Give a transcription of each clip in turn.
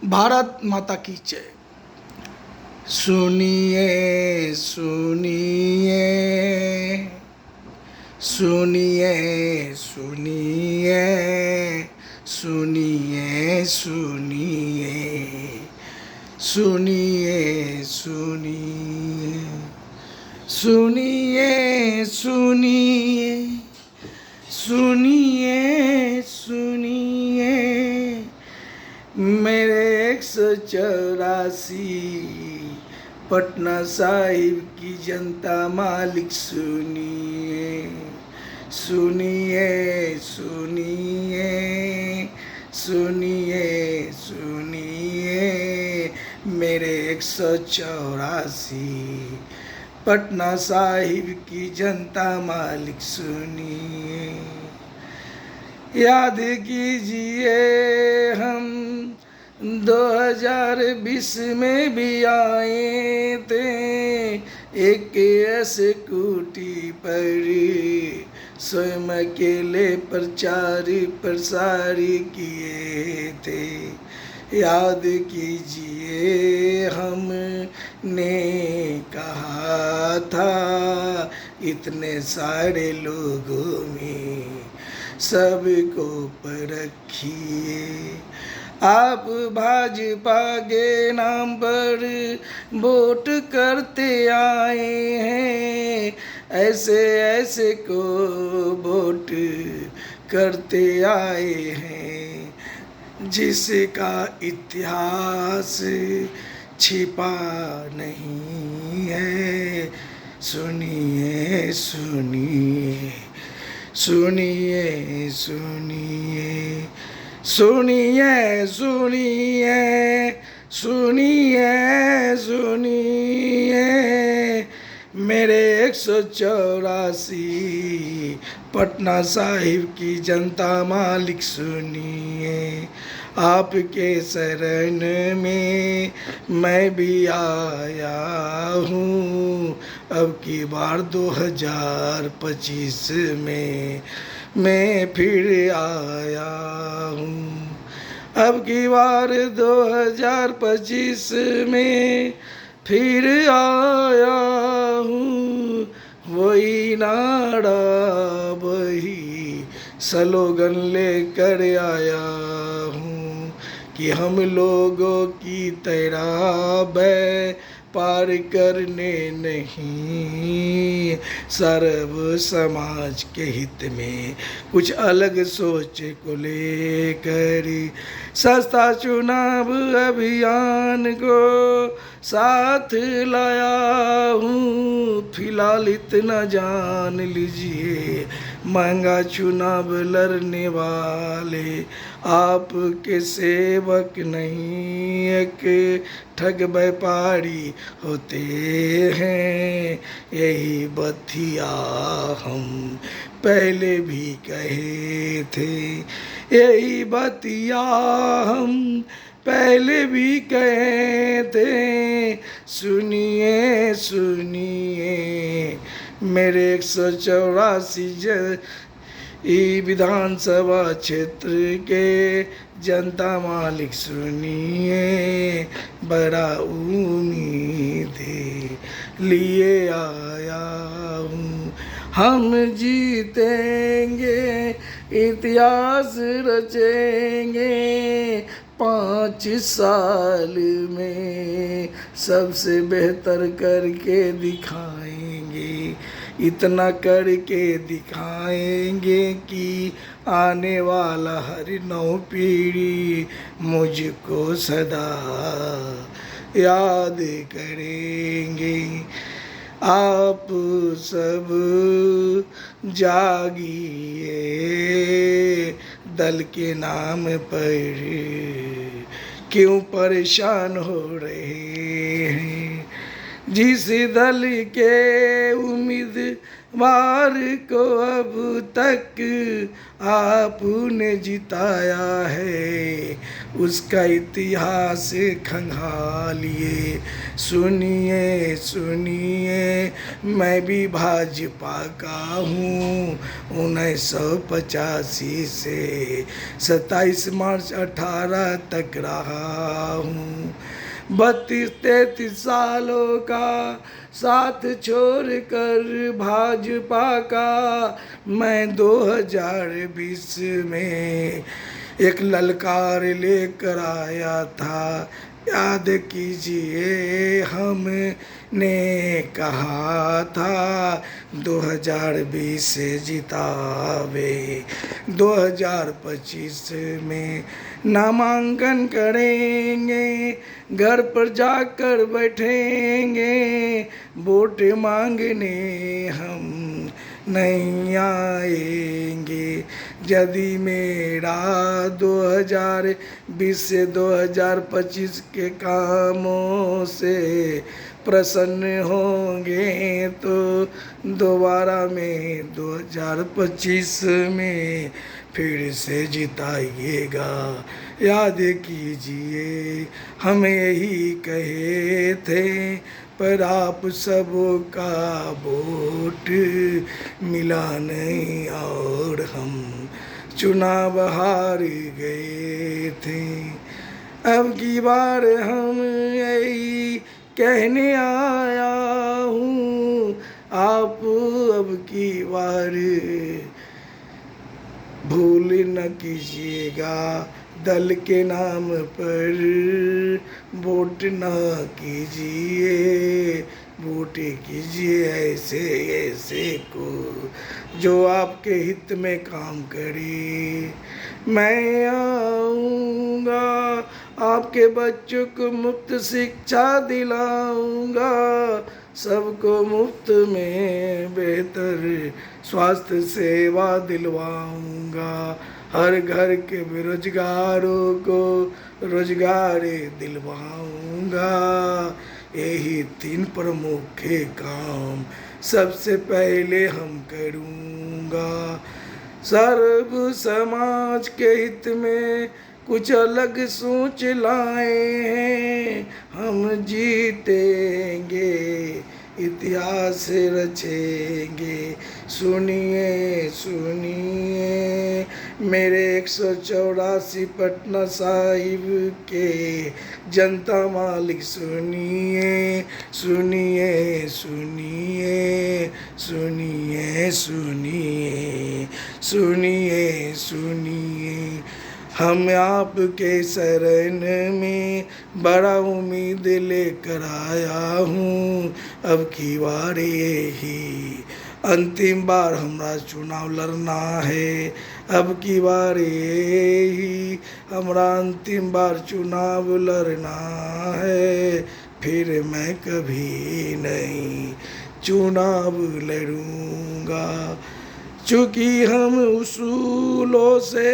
भारत माता की जय। सुनिए सुनिए सुनिए सुनिए सुनिए सुनिए सुनिए सुनिए सुनिए सुनिए सुनिए सुनिए मेरे 184 पटना साहिब की जनता मालिक सुनिए सुनिए सुनिए सुनिए सुनिए मेरे 184 पटना साहिब की जनता मालिक सुनिए। याद कीजिए हम 2020 में भी आए थे, एक ऐसे कुटी पर स्वयं अकेले प्रचार प्रसार किए थे। याद कीजिए हमने कहा था इतने सारे लोगों में सबको परखिए। आप भाजपा के नाम पर वोट करते आए हैं, ऐसे ऐसे को वोट करते आए हैं जिसका इतिहास छिपा नहीं है। सुनिए सुनिए सुनिए सुनिए सुनिए सुनिए सुनिए सुनिए मेरे 184 पटना साहिब की जनता मालिक सुनिए। आपके शरण में मैं भी आया हूँ, अब की बार 2025 में मैं फिर आया हूँ। अब की बार 2025 में फिर आया हूँ। वही नारा वही स्लोगन लेकर आया हूँ कि हम लोगों की तरह पार करने नहीं, सर्व समाज के हित में कुछ अलग सोच को लेकर सस्ता चुनाव अभियान को साथ लाया हूँ। फिलहाल इतना जान लीजिए, महंगा चुनाव लड़ने वाले आपके सेवक नहीं, एक ठग व्यापारी होते हैं। यही बतिया हम पहले भी कहे थे, यही बतिया हम पहले भी कहे थे। सुनिए सुनिए मेरे 184 विधानसभा क्षेत्र के जनता मालिक सुनिए। बड़ा उम्मीद लिए आया हूँ, हम जीतेंगे, इतिहास रचेंगे 5 साल में, सबसे बेहतर करके दिखाएंगे। इतना करके दिखाएंगे कि आने वाला हर नौ पीढ़ी मुझको सदा याद करेंगे। आप सब जागिए, दल के नाम पर क्यों परेशान हो रहे हैं। जिस दल के उम्मीदवार को अब तक आपने जिताया है, उसका इतिहास खंगालिए। सुनिए सुनिए, मैं भी भाजपा का हूँ। 1985 से 27 मार्च 18 तक रहा हूँ। 32-33 सालों का साथ छोड़ कर भाजपा का मैं 2020 में एक ललकार लेकर आया था। याद कीजिए हमने कहा था 2020 से जितावे, 2025 में नामांकन करेंगे, घर पर जाकर बैठेंगे, वोट मांगने हम नहीं आएंगे। यदि मेरा 2020 से 2025 के कामों से प्रसन्न होंगे तो दोबारा में 2025 में फिर से जिताइएगा। याद कीजिए हम यही कहे थे, पर आप सबका वोट मिला नहीं और हम चुनाव हार गए थे। अब की बार हम यही कहने आया हूँ, आप अब की बार भूल न कीजिएगा, दल के नाम पर वोट न कीजिए, वोट कीजिए ऐसे ऐसे को जो आपके हित में काम करे। मैं आऊँगा, आपके बच्चों को मुफ्त शिक्षा दिलाऊंगा, सबको मुफ्त में बेहतर स्वास्थ्य सेवा दिलवाऊंगा, हर घर के बेरोजगारों को रोजगार दिलवाऊंगा। यही 3 प्रमुख काम सबसे पहले हम करूंगा। सर्व समाज के हित में कुछ अलग सोच लाए हैं, हम जीतेंगे, इतिहास रचेंगे। सुनिए सुनिए मेरे 184 पटना साहिब के जनता मालिक, सुनिए सुनिए सुनिए सुनिए सुनिए सुनिए सुनिए, हम आपके शरण में बड़ा उम्मीद लेकर आया हूँ। अब की बार यही अंतिम बार हमारा चुनाव लड़ना है, अब की बार यही हमारा अंतिम बार चुनाव लड़ना है, फिर मैं कभी नहीं चुनाव लड़ूंगा। चूँकि हम उसूलों से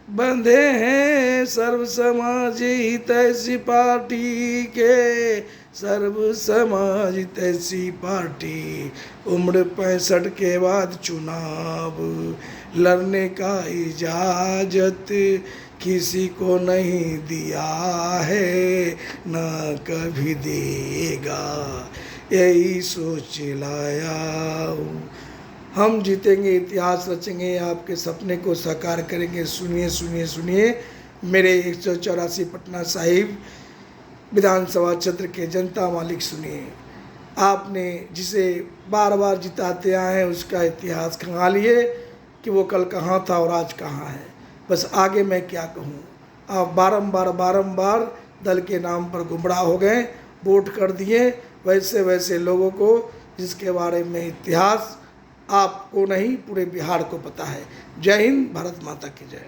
बंधे हैं सर्व समाज हितैषी पार्टी के, सर्व समाज हितैषी पार्टी उम्र 65 के बाद चुनाव लड़ने का इजाज़त किसी को नहीं दिया है, न कभी देगा, यही सोच लाया हूँ। हम जीतेंगे, इतिहास रचेंगे, आपके सपने को साकार करेंगे। सुनिए सुनिए सुनिए मेरे 184 पटना साहिब विधानसभा क्षेत्र के जनता मालिक, सुनिए, आपने जिसे बार बार जिताते आए हैं उसका इतिहास खंगालिए कि वो कल कहाँ था और आज कहाँ है। बस आगे मैं क्या कहूँ, आप बारंबार दल के नाम पर गुमराह हो गए, वोट कर दिए वैसे वैसे लोगों को जिसके बारे में इतिहास आपको नहीं पूरे बिहार को पता है। जय हिंद, भारत माता की जय।